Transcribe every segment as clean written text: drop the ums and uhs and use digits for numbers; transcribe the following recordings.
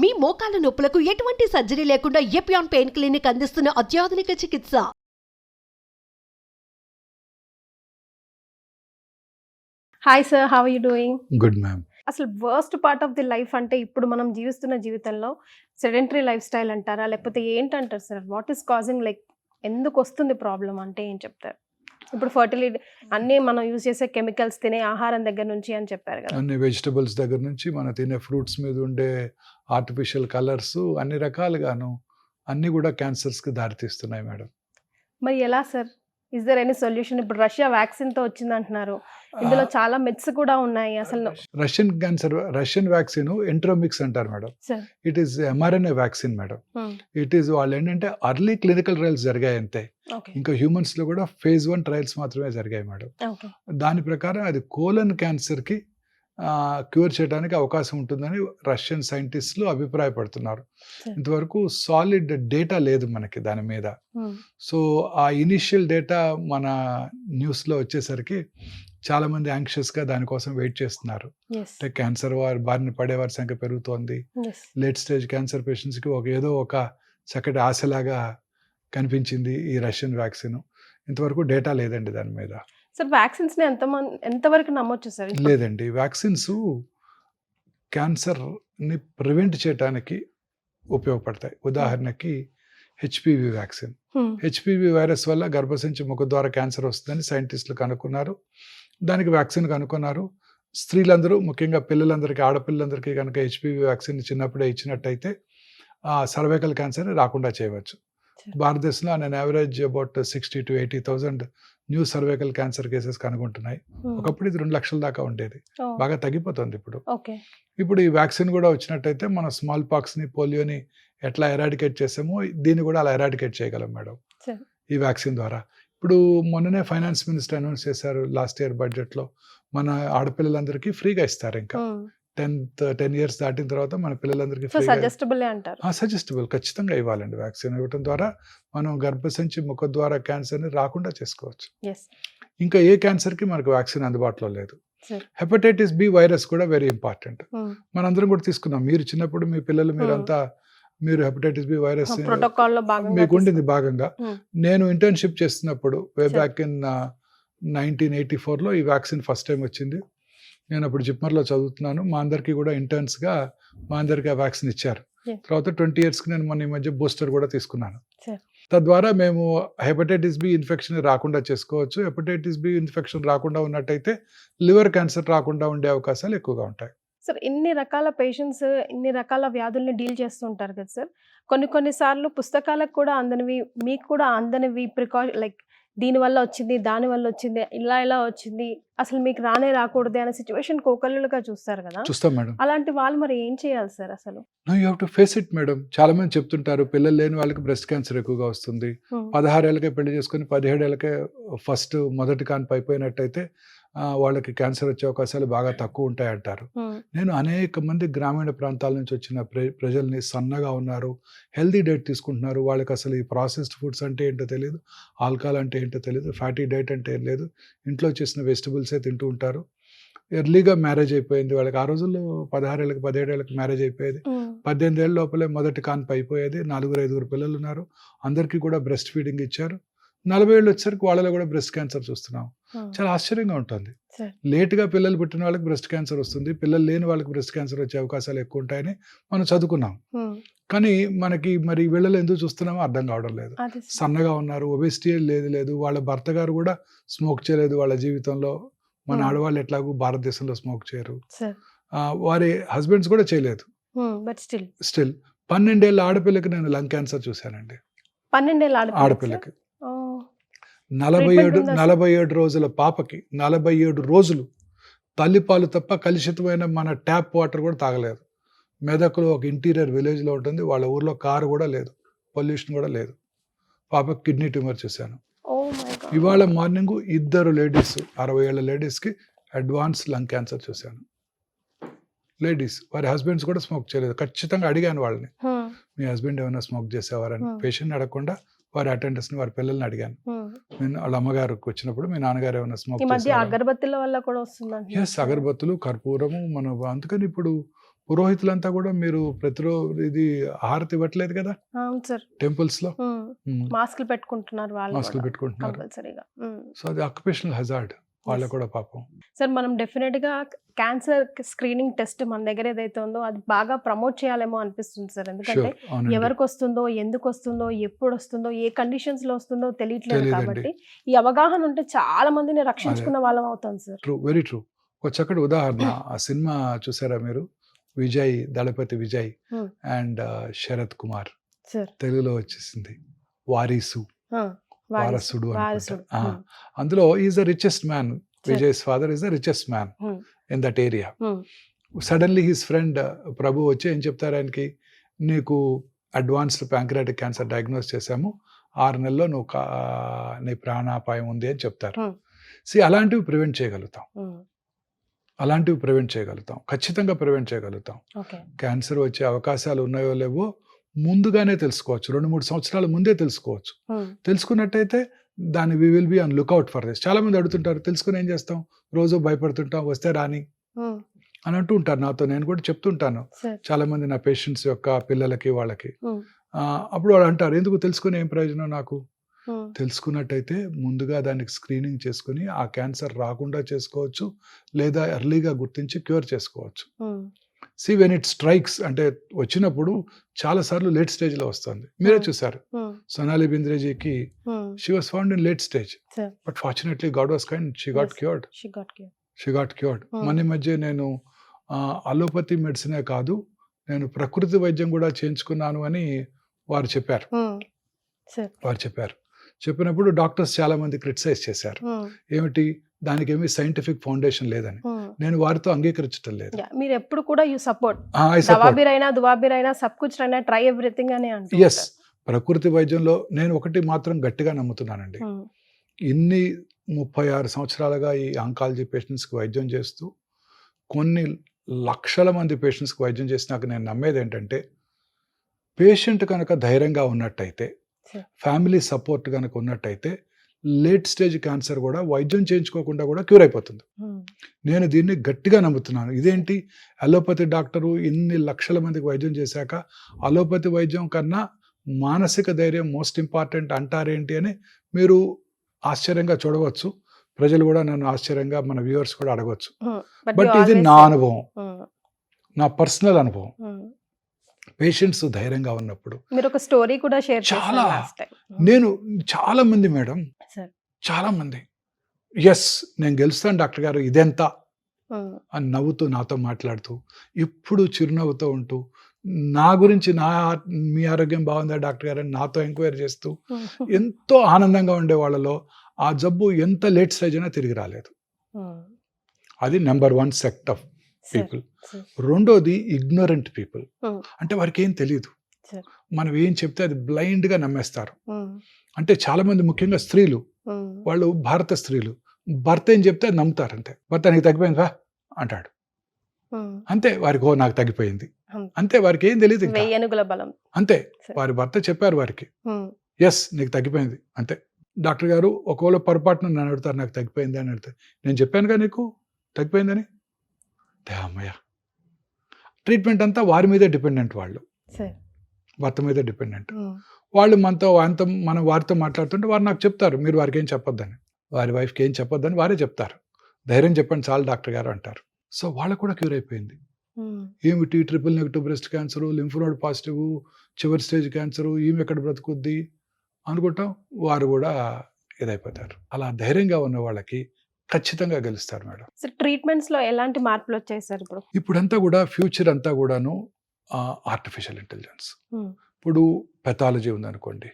మీ మోకాల నొప్పులకు ఎటువంటి సర్జరీ లేకుండా ఎపియాన్ పెయిన్ క్లినిక్ అందిస్తున్న అత్యాధునిక చికిత్స. Hi sir, how are you doing? Good ma'am. అసలు worst part of the life అంటే ఇప్పుడు మనం జీవిస్తున్న జీవితంలో సెడెంటరీ లైఫ్ స్టైల్ అంటారా, లేకపోతే ఏంటంటారు sir? What is causing, like ఎందుకు వస్తుంది ప్రాబ్లం అంటే ఏం చెప్తారు? ఇప్పుడు ఫర్టిలిటీ అన్నీ మనం యూజ్ చేసే కెమికల్స్, తినే ఆహారం దగ్గర నుంచి అని చెప్పారు కదా. అన్ని వెజిటబుల్స్ దగ్గర నుంచి మనం తినే ఫ్రూట్స్ మీద ఉండే ఆర్టిఫిషియల్ కలర్స్ అన్ని రకాలుగాను అన్నీ కూడా క్యాన్సర్స్కి దారితీస్తున్నాయి మేడం. మరి ఎలా sir? Is there any solution? ఇప్పుడు రష్యా వ్యాక్సిన్ తో వచ్చింది అంటున్నారు, ఇందులో చాలా మిత్స్ కూడా ఉన్నాయి. అసలు రష్యన్ వ్యాక్సిన్ ఎంట్రోమిక్స్ అంటారు madam. It is mRNA vaccine madam. It is వాళ్ళు ఏంటంటే అర్లీ క్లినికల్ ట్రయల్స్ జరిగాయి అంతే. ఇంకా హ్యూమన్స్ లో కూడా phase 1 ట్రయల్స్ మాత్రమే జరిగాయి మేడం. దాని ప్రకారం అది కోలన్ క్యాన్సర్ కి క్యూర్ చేయడానికి అవకాశం ఉంటుందని రష్యన్ సైంటిస్టులు అభిప్రాయపడుతున్నారు. ఇంతవరకు సాలిడ్ డేటా లేదు మనకి దాని మీద. సో ఆ ఇనిషియల్ డేటా మన న్యూస్లో వచ్చేసరికి చాలా మంది యాంగ్షియస్గా దానికోసం వెయిట్ చేస్తున్నారు. అంటే క్యాన్సర్ బారిన పడేవారి సంఖ్య పెరుగుతోంది. లేట్ స్టేజ్ క్యాన్సర్ పేషెంట్స్కి ఏదో ఒక చక్కటి ఆశలాగా కనిపించింది ఈ రష్యన్ వ్యాక్సిన్. ఇంతవరకు డేటా లేదండి దాని మీద. సార్, వ్యాక్సిన్స్ ని ఎంతవరకు నమ్మొచ్చు సార్? లేదండి, వ్యాక్సిన్స్ క్యాన్సర్ని ప్రివెంట్ చేయడానికి ఉపయోగపడతాయి. ఉదాహరణకి హెచ్పివి వ్యాక్సిన్. హెచ్పివి వైరస్ వల్ల గర్భసంచి ముఖద్వార క్యాన్సర్ వస్తుందని సైంటిస్టులు కనుక్కున్నారు. దానికి వ్యాక్సిన్ కనుక్కున్నారు. స్త్రీలందరూ, ముఖ్యంగా పిల్లలందరికీ, ఆడపిల్లలందరికీ కనుక హెచ్పివి వ్యాక్సిన్ చిన్నప్పుడే ఇచ్చినట్టయితే సర్వైకల్ క్యాన్సర్ రాకుండా చేయవచ్చు. భారతదేశంలో on average about 60,000 to 80,000 new cervical cancer cases కనుగొంటున్నాయి. ఒకప్పుడు ఇది 2 లక్షల దాకా ఉండేది, బాగా తగ్గిపోతుంది ఇప్పుడు. ఇప్పుడు ఈ వ్యాక్సిన్ కూడా వచ్చినట్టయితే మనం స్మాల్ పాక్స్ని, పోలియోని ఎట్లా ఎరాడికేట్ చేసామో దీన్ని కూడా అలా ఎరాడికేట్ చేయగలం మేడం ఈ వ్యాక్సిన్ ద్వారా. ఇప్పుడు మొన్ననే ఫైనాన్స్ మినిస్టర్ అనౌన్స్ చేశారు, లాస్ట్ ఇయర్ బడ్జెట్లో మన ఆడపిల్లలందరికీ ఫ్రీగా ఇస్తారు. ఇంకా 10 years దాటిన తర్వాత మన పిల్లలందరికీ సజెస్టబుల్ ఖచ్చితంగా ఇవ్వాలండి. వ్యాక్సిన్ ఇవ్వడం ద్వారా మనం గర్భసంచి ముఖద్వార క్యాన్సర్ని రాకుండా చేసుకోవచ్చు. ఇంకా ఏ క్యాన్సర్కి మనకు వ్యాక్సిన్ అందుబాటులో లేదు. హెపటైటిస్ బి వైరస్ కూడా వెరీ ఇంపార్టెంట్. మనందరం కూడా తీసుకున్నాం. మీరు చిన్నప్పుడు మీ పిల్లలు మీరు హెపటైటిస్ బి వైరస్ మీకు ఉండింది భాగంగా. నేను ఇంటర్న్షిప్ చేస్తున్నప్పుడు వే బ్యాక్ ఇన్ 1984లో ఈ వ్యాక్సిన్ ఫస్ట్ టైం వచ్చింది. నేను అప్పుడు జిప్మర్లో చదువుతున్నాను. మా అందరికీ కూడా ఇంటర్న్స్గా మా అందరికీ ఆ వ్యాక్సిన్ ఇచ్చారు. తర్వాత 20 yearsకి నేను మొన్న ఈ మధ్య బూస్టర్ కూడా తీసుకున్నాను. తద్వారా మేము హెపటైటిస్ బి ఇన్ఫెక్షన్ రాకుండా చేసుకోవచ్చు. హెపటైటిస్ బి ఇన్ఫెక్షన్ రాకుండా ఉన్నట్టయితే లివర్ క్యాన్సర్ రాకుండా ఉండే అవకాశాలు ఎక్కువగా ఉంటాయి. సార్, ఇన్ని రకాల పేషెంట్స్ ఇన్ని రకాల వ్యాధుల్ని డీల్ చేస్తుంటారు కదా సార్. కొన్నిసార్లు పుస్తకాలకు కూడా అందనివి, మీకు కూడా అందనివి లైక్ దీనివల్ల వచ్చింది, దానివల్ల వచ్చింది, ఇలా వచ్చింది, అసలు మీకు రాకూడదు అనే సిచ్యువేషన్ కోకళ్ళుగా చూస్తారు కదా. చూస్తాం మేడం. అలాంటి వాళ్ళు మరి ఏం చేయాలి సార్ అసలు? You have to face it madam. చాలా మంది చెప్తుంటారు పిల్లలు లేని వాళ్ళకి బ్రెస్ట్ క్యాన్సర్ ఎక్కువగా వస్తుంది. 16 ఏళ్ళకే పెళ్లి చేసుకుని 17 ఏళ్ళకే మొదటి కాన్పు అయిపోయినట్టయితే వాళ్ళకి క్యాన్సర్ వచ్చే అవకాశాలు బాగా తక్కువ ఉంటాయి అంటారు. నేను అనేక మంది గ్రామీణ ప్రాంతాల నుంచి వచ్చిన ప్రజల్ని, సన్నగా ఉన్నారు, హెల్దీ డైట్ తీసుకుంటున్నారు, వాళ్ళకి అసలు ఈ ప్రాసెస్డ్ ఫుడ్స్ అంటే ఏంటో తెలియదు, ఆల్కహాల్ అంటే ఏంటో తెలియదు, ఫ్యాటీ డైట్ అంటే ఏం లేదు, ఇంట్లో చేసిన వెజిటబుల్సే తింటూ ఉంటారు. ఎర్లీగా మ్యారేజ్ అయిపోయింది వాళ్ళకి. ఆ రోజుల్లో 16 ఏళ్ళకి 17 ఏళ్ళకి మ్యారేజ్ అయిపోయేది. 18 ఏళ్ళ లోపలే మొదటి కాన్పు అయిపోయేది. 4-5 పిల్లలు ఉన్నారు. అందరికీ కూడా బ్రెస్ట్ ఫీడింగ్ ఇచ్చారు. 40 ఏళ్ళు వచ్చేసరికి వాళ్ళలో కూడా బ్రెస్ట్ క్యాన్సర్ చూస్తున్నాం. చాలా ఆశ్చర్యంగా ఉంటుంది. లేట్గా పిల్లలు పుట్టిన వాళ్ళకి బ్రెస్ట్ క్యాన్సర్ వస్తుంది, పిల్లలు లేని వాళ్ళకి బ్రెస్ట్ క్యాన్సర్ వచ్చే అవకాశాలు ఎక్కువ ఉంటాయని మనం చదువుకున్నాం. కానీ మనకి మరి వీళ్ళలో ఎందుకు చూస్తున్నామో అర్థం కావడం లేదు. సన్నగా ఉన్నారు, ఒబెసిటీ లేదు, వాళ్ళ భర్త గారు కూడా స్మోక్ చేయలేదు వాళ్ళ జీవితంలో. మన ఆడవాళ్ళు ఎట్లాగూ భారతదేశంలో స్మోక్ చేయరు, వారి హస్బెండ్స్ కూడా చేయలేదు. స్టిల్ 12 ఏళ్ళ ఆడపిల్లకి నేను లంగ్ క్యాన్సర్ చూశానండి. 12 ఏళ్ళ ఆడపిల్లకి 47 రోజుల పాపకి 47 రోజులు తల్లిపాలు తప్ప కలుషితమైన మన ట్యాప్ వాటర్ కూడా తాగలేదు. మెదక్లో ఒక ఇంటీరియర్ విలేజ్లో ఉంటుంది, వాళ్ళ ఊర్లో కారు కూడా లేదు, పొల్యూషన్ కూడా లేదు. పాపకి కిడ్నీ ట్యూమర్ చూశాను. ఇవాళ మార్నింగ్ 2 లేడీస్, 60 ఏళ్ళ లేడీస్కి అడ్వాన్స్ లంగ్ క్యాన్సర్ చూశాను. లేడీస్, వారి హస్బెండ్స్ కూడా స్మోక్ చేయలేదు. ఖచ్చితంగా అడిగాను వాళ్ళని, మీ హస్బెండ్ ఏమైనా స్మోక్ చేసేవారని. పేషెంట్ అడగకుండా వారి అటెండర్స్ ని, వారి పిల్లల్ని అడిగాను. నేను వాళ్ళ అమ్మగారికి వచ్చినప్పుడు మీ నాన్నగారు ఏమైనా స్మోక్ చేసేవారు? అగరబత్తుల వల్ల కూడా వస్తుంది. ఎస్, అగరబత్తులు, కర్పూరము, మనం అందుకని ఇప్పుడు పురోహితులంతా కూడా మీరు ప్రతిరోజు ఇది హారతి ఇవ్వట్లేదు కదా అవును సార్. టెంపుల్స్ లో. మాస్కులు పెట్టుకుంటున్నారు వాళ్ళు మాస్కులు పెట్టుకుంటున్నారు. కంపల్సరీగా. సో అది ఆక్యుపేషనల్ హజార్డ్ వాళ్ళకు కూడా పాపం. సార్ మనం డెఫినెట్ గా క్యాన్సర్ స్క్రీనింగ్ టెస్ట్ మన దగ్గర ఏదైతే ఉందో అది బాగా ప్రమోట్ చేయాలేమో అనిపిస్తుంది సార్. ఎందుకంటే షూర్, అవునండి. ఎవరికి వస్తుందో, ఎందుకు వస్తుందో, ఎప్పుడు వస్తుందో, ఏ కండిషన్స్ లో వస్తుందో తెలియట్లేదు తెలీదండి. కాబట్టి ఈ అవగాహన ఉంటే చాలా మందిని రక్షించుకున్న వాళ్ళం అవుతాం సార్. True, very true. ఒక చక్కటి ఉదాహరణ, ఆ సినిమా చూసారా మీరు, Vijay, Thalapathy Vijay Hmm. And Sarath Kumar, sir తెలుగులో వచ్చేసింది వారీసు, వారసుడు వారసుడు. అనుకుంటా. అందులో is the richest man, Vijay's father is the richest man Hmm. In that area. Suddenly his friend Prabhu వచ్చి ఏం చెప్తారు ఆయనకి, నీకు అడ్వాన్స్డ్ ప్యాంక్రియాటిక్ క్యాన్సర్ డయాగ్నోస్ చేశాము, 6 నెలల్లో నువ్వు నీ ప్రాణాపాయం ఉంది అని చెప్తారు. అలాంటివి ప్రివెంట్ చేయగలుగుతాం, అలాంటివి ప్రివెంట్ చేయగలుగుతాం, ఖచ్చితంగా ప్రివెంట్ చేయగలుగుతాం. ఓకే. క్యాన్సర్ వచ్చే అవకాశాలు ఉన్నాయో లేవో ముందుగానే తెలుసుకోవచ్చు, 2-3 సంవత్సరాల ముందే తెలుసుకోవచ్చు. తెలుసుకున్నట్టయితే దాన్ని we will be on lookout for this. చాలా మంది అడుగుతుంటారు, తెలుసుకుని ఏం చేస్తాం, రోజు భయపడుతుంటాం, వస్తే రాని అని అంటూ ఉంటారు నాతో. నేను కూడా చెప్తుంటాను చాలా మంది నా పేషెంట్స్ యొక్క పిల్లలకి వాళ్ళకి. అప్పుడు వాళ్ళు అంటారు, ఎందుకు తెలుసుకుని ఏం ప్రయోజనం నాకు. తెలుసుకున్నట్టయితే ముందుగా దానికి స్క్రీనింగ్ చేసుకుని ఆ క్యాన్సర్ రాకుండా చేసుకోవచ్చు, లేదా ఎర్లీగా గుర్తించి క్యూర్ చేసుకోవచ్చు. వెన్ ఇట్ స్ట్రైక్స్ అంటే వచ్చినప్పుడు చాలా సార్లు లేట్ స్టేజ్ లో వస్తుంది. మీరే చూసారు సోనాలి బింద్రేజీకి, she was found in late stage, but fortunately God was kind, she got cured. మన మధ్య నేను అలోపతి మెడిసినే కాదు, నేను ప్రకృతి వైద్యం కూడా చేయించుకున్నాను అని వారు చెప్పారు. చెప్పినప్పుడు డాక్టర్స్ చాలా మంది క్రిటిసైజ్ చేశారు, ఏమిటి దానికి ఏమి సైంటిఫిక్ ఫౌండేషన్ లేదని. నేను వారితో అంగీకరించడం లేదు. మీరు ఎప్పుడు కూడా యు సపోర్ట్, దువాబిరైనా సబ్ కుచ్ రైనా ట్రై ఎవ్రీథింగ్ అని అంటారు. ఎస్, ప్రకృతి వైద్యంలో నేను ఒకటి మాత్రం గట్టిగా నమ్ముతున్నానండి. ఇన్ని 36 సంవత్సరాలుగా ఈ ఆంకాలజీ పేషెంట్స్కి వైద్యం చేస్తూ కొన్ని లక్షల మంది పేషెంట్స్కి వైద్యం చేసినాక నేను నమ్మేది ఏంటంటే, పేషెంట్ కనుక ధైర్యంగా ఉన్నట్టయితే, ఫ్యామిలీ సపోర్ట్ కనుక ఉన్నట్టయితే, లేట్ స్టేజ్ క్యాన్సర్ కూడా వైద్యం చేయించుకోకుండా కూడా క్యూర్ అయిపోతుంది. నేను దీన్ని గట్టిగా నమ్ముతున్నాను. ఇదేంటి, అలోపతి డాక్టరు ఇన్ని లక్షల మందికి వైద్యం చేశాక అలోపతి వైద్యం కన్నా మానసిక ధైర్యం మోస్ట్ ఇంపార్టెంట్ అంటారేంటి అని మీరు ఆశ్చర్యంగా చూడవచ్చు. ప్రజలు కూడా నన్ను ఆశ్చర్యంగా, మన వ్యూవర్స్ కూడా అడగవచ్చు. బట్ ఇది నా అనుభవం, నా పర్సనల్ అనుభవం. పేషెంట్స్ ధైర్యంగా ఉన్నప్పుడు మీరు ఒక స్టోరీ కూడా షేర్ చాలా, నేను చాలా మంది మేడం, చాలా మంది ఎస్ నేను గెలుస్తాను డాక్టర్ గారు ఇదెంత అని నవ్వుతూ నాతో మాట్లాడుతూ, ఇప్పుడు చిరునవ్వుతో ఉంటూ, నా గురించి మీ ఆరోగ్యం బాగుందా డాక్టర్ గారు అని నాతో ఎంక్వైరీ చేస్తూ ఎంతో ఆనందంగా ఉండే వాళ్ళలో ఆ జబ్బు ఎంత లేట్ స్టేజ్ అయినా తిరిగి రాలేదు. అది నెంబర్ 1 సెక్ట్ ఆఫ్ పీపుల్. రెండోది ఇగ్నోరెంట్ పీపుల్, అంటే వారికి ఏం తెలియదు, మనం ఏం చెప్తే అది బ్లైండ్ గా నమ్మేస్తారు. అంటే చాలా మంది, ముఖ్యంగా స్త్రీలు, వాళ్ళు భారత స్త్రీలు, భర్త ఏం చెప్తే అది నమ్ముతారు. అంతే, భర్త నీకు తగ్గిపోయిందా అంటాడు, అంతే వారికి, ఓ నాకు తగ్గిపోయింది అంతే, వారికి ఏం తెలియదు. అంతే, వారి భర్త చెప్పారు వారికి, ఎస్ నీకు తగ్గిపోయింది అంతే. డాక్టర్ గారు ఒకవేళ పొరపాటున నన్ను అడుగుతారు, నాకు తగ్గిపోయింది అని అడుగుతారు, నేను చెప్పానుగా నీకు తగ్గిపోయిందని. అమ్మయ్య, ట్రీట్మెంట్ అంతా వారి మీదే డిపెండెంట్, వాళ్ళు భర్త మీదే డిపెండెంట్. వాళ్ళు మనం వారితో మాట్లాడుతుంటే వారు నాకు చెప్తారు, మీరు వారికి ఏం చెప్పొద్దని, వారి వైఫ్కి ఏం చెప్పొద్దని వారే చెప్తారు. ధైర్యం చెప్పండి చాలు డాక్టర్ గారు అంటారు. సో వాళ్ళకు కూడా క్యూర్ అయిపోయింది. ఏమిటి triple negative breast cancer, lymph node positive, చివరి స్టేజ్ క్యాన్సర్, ఈమె ఎక్కడ బ్రతుకుద్ది అనుకుంటాం, వారు కూడా ఇదైపోతారు. అలా ధైర్యంగా ఉన్న వాళ్ళకి ఖచ్చితంగా గెలుస్తారు మేడం. ట్రీట్మెంట్స్ లో ఎలాంటి మార్పులు వచ్చాయి సార్? ఇప్పుడంతా కూడా ఫ్యూచర్ అంతా కూడాను ఆర్టిఫిషియల్ ఇంటెలిజెన్స్. ఇప్పుడు పెథాలజీ ఉందనుకోండి,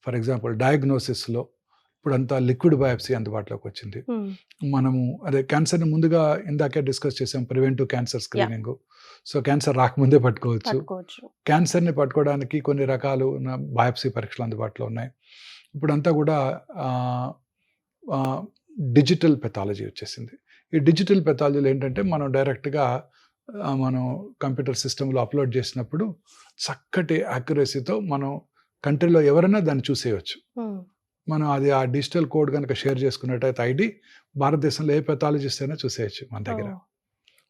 ఫర్ ఎగ్జాంపుల్ డయాగ్నోసిస్ లో ఇప్పుడంతా లిక్విడ్ బయాప్సీ అందుబాటులోకి వచ్చింది. మనము అదే క్యాన్సర్ని ముందుగా ఇందాకే డిస్కస్ చేసాం, preventive cancer screening. So cancer రాకముందే పట్టుకోవచ్చు. క్యాన్సర్ని పట్టుకోవడానికి కొన్ని రకాలు బయాప్సీ పరీక్షలు అందుబాటులో ఉన్నాయి. ఇప్పుడంతా కూడా డిజిటల్ పెథాలజీ వచ్చేసింది. ఈ డిజిటల్ పెథాలజీలో ఏంటంటే, మనం డైరెక్ట్గా మనం కంప్యూటర్ సిస్టంలో అప్లోడ్ చేసినప్పుడు చక్కటి యాక్యురసీతో మనం కంట్రీలో ఎవరైనా దాన్ని చూసేయచ్చు. మనం అది ఆ డిజిటల్ కోడ్ కనుక షేర్ చేసుకున్నట్టయితే ఐడి, భారతదేశంలో ఏ పెథాలజిస్ట్ అయినా చూసేయచ్చు మన దగ్గర.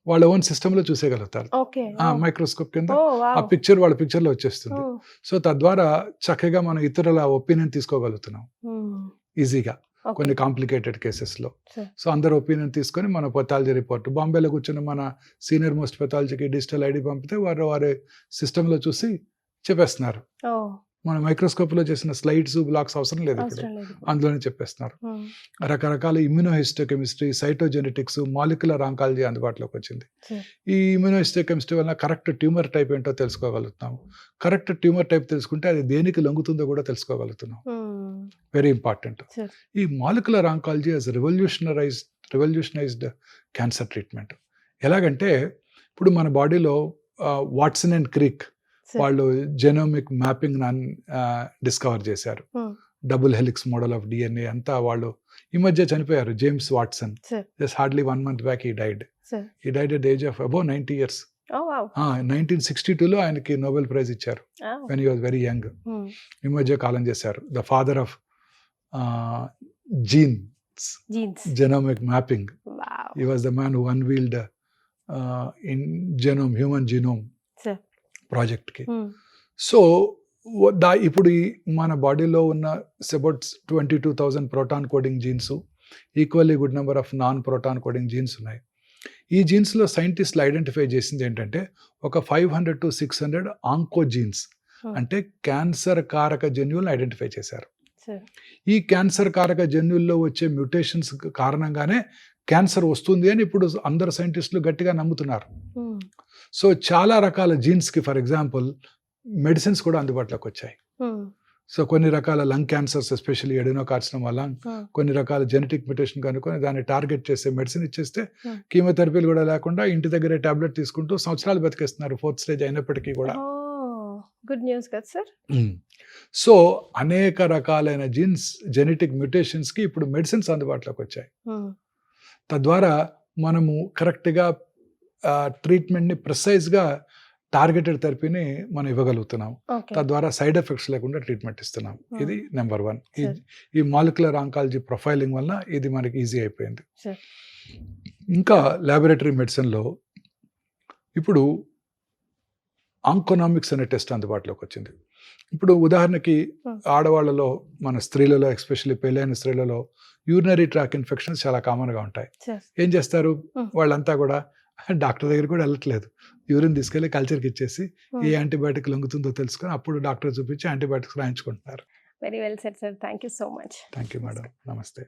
వాళ్ళ ఓన్ సిస్టంలో చూసేయగలుగుతారు. ఓకే. మైక్రోస్కోప్ కింద ఓ ఆ వావ్. పిక్చర్ వాళ్ళ పిక్చర్లో వచ్చేస్తుంది. సో తద్వారా చక్కగా మనం ఇతరుల ఒపీనియన్ తీసుకోగలుగుతున్నాం ఈజీగా కొన్ని కాంప్లికేటెడ్ కేసెస్లో. Sure. సో అందరు ఒపీనియన్ తీసుకొని మన పెథాలజీ రిపోర్ట్ బాంబేలో కూర్చొని మన సీనియర్ మోస్ట్ పెథాలజీకి డిజిటల్ ఐడి పంపితే వారి సిస్టంలో చూసి చెప్పేస్తున్నారు. మన మైక్రోస్కోప్లో చేసిన స్లైడ్స్ బ్లాక్స్ అవసరం లేదు, ఇప్పుడు అవసరం లేదు. అందులోనే చెప్పేస్తున్నారు. రకరకాల ఇమ్యూనోహిస్టోకెమిస్ట్రీ, సైటోజెనెటిక్స్, మాలిక్యులర్ ఆంకాలజీ అందుబాటులోకి వచ్చింది. Sure. ఈ ఇమ్యూనోహిస్టోకెమిస్ట్రీ వల్ల కరెక్ట్ ట్యూమర్ టైప్ ఏంటో తెలుసుకోగలుగుతున్నాము. కరెక్ట్ ట్యూమర్ టైప్ తెలుసుకుంటే అది దేనికి లొంగుతుందో కూడా తెలుసుకోగలుగుతున్నాం. Very important. Sure. ఈ molecular oncology has revolutionised cancer treatment. ఎలాగంటే ఇప్పుడు మన బాడీలో వాట్సన్ అండ్ క్రిక్ Sure. వాళ్ళు జెనోమిక్ మ్యాపింగ్ డిస్కవర్ చేశారు. Double helix model of DNA అంతా వాళ్ళు ఈ మధ్య చనిపోయారు. James Watson, Sure. Just hardly 1 month back he died. Sure. He died at age of above 90 years. Oh wow. 1962లో ఆయనకి Nobel prize ఇచ్చారు Oh. When he was very young. ఈ మధ్య కాలం చేశారు. The father of Genes. Genomic mapping. Wow. He was the man who unveiled in human genome Sure. Project కి. So ఇప్పుడు మన బాడీలో ఉన్న about 22,000 proton coding jeans, equally good number of non proton coding jeans ఉన్నాయి. ఈ జీన్స్లో సైంటిస్టులు identify చేసింది ఏంటంటే ఒక 500 to 600 ఆంకోజీన్స్, అంటే క్యాన్సర్ కారక జన్యువులను ఐడెంటిఫై చేశారు. Sure. ఈ క్యాన్సర్ కారక జన్యుల్లో వచ్చే మ్యూటేషన్స్ కారణంగానే క్యాన్సర్ వస్తుంది అని ఇప్పుడు అందరు సైంటిస్టులు గట్టిగా నమ్ముతున్నారు. సో చాలా రకాల జీన్స్కి ఫర్ ఎగ్జాంపుల్ మెడిసిన్స్ కూడా అందుబాటులోకి వచ్చాయి. సో కొన్ని రకాల లంగ్ క్యాన్సర్స్, ఎస్పెషల్లీ ఎడినోకార్సినోమా లంగ్, కొన్ని రకాల జెనెటిక్ మ్యూటేషన్ కనుక్కొని దాన్ని టార్గెట్ చేసే మెడిసిన్ ఇచ్చేస్తే కీమోథెరపీలు కూడా లేకుండా ఇంటి దగ్గరే టాబ్లెట్ తీసుకుంటూ సంవత్సరాలు బతికేస్తున్నారు 4th stage అయినప్పటికీ కూడా. గుడ్ న్యూస్ కదా సార్. సో అనేక రకాలైన జీన్స్, జెనెటిక్ మ్యూటేషన్స్కి ఇప్పుడు మెడిసిన్స్ అందుబాటులోకి వచ్చాయి. తద్వారా మనము కరెక్ట్గా ట్రీట్మెంట్ని ప్రిసైజ్గా టార్గెటెడ్ థెరపీని మనం ఇవ్వగలుగుతున్నాం. ఓకే. తద్వారా సైడ్ ఎఫెక్ట్స్ లేకుండా ట్రీట్మెంట్ ఇస్తున్నాం. ఇది నెంబర్ 1. Sure. ఈ మాలిక్యులర్ ఆంకాలజీ ప్రొఫైలింగ్ వల్ల ఇది మనకి ఈజీ అయిపోయింది. Sure. ఇంకా ల్యాబొరేటరీ మెడిసిన్లో ఇప్పుడు ఆంకోనామిక్స్ అనే టెస్ట్ అందుబాటులోకి వచ్చింది. ఇప్పుడు ఉదాహరణకి ఆడవాళ్ళలో, మన స్త్రీలలో, ఎస్పెషల్లీ పెళ్ళైన స్త్రీలలో యూరినరీ ట్రాక్ ఇన్ఫెక్షన్స్ చాలా కామన్గా ఉంటాయి. Sure. ఏం చేస్తారు వాళ్ళంతా కూడా డాక్టర్ దగ్గర కూడా వెళ్ళట్లేదు, యూరిన్ తీసుకెళ్ళి కల్చర్కి ఇచ్చేసి ఏ యాంటీబయాటిక్ లొంగుతుందో తెలుసుకొని అప్పుడు డాక్టర్ చూపించి యాంటీబయాటిక్స్ రాయించుకుంటున్నారు. Very well set sir. Thank you so much. Thank you madam. నమస్తే.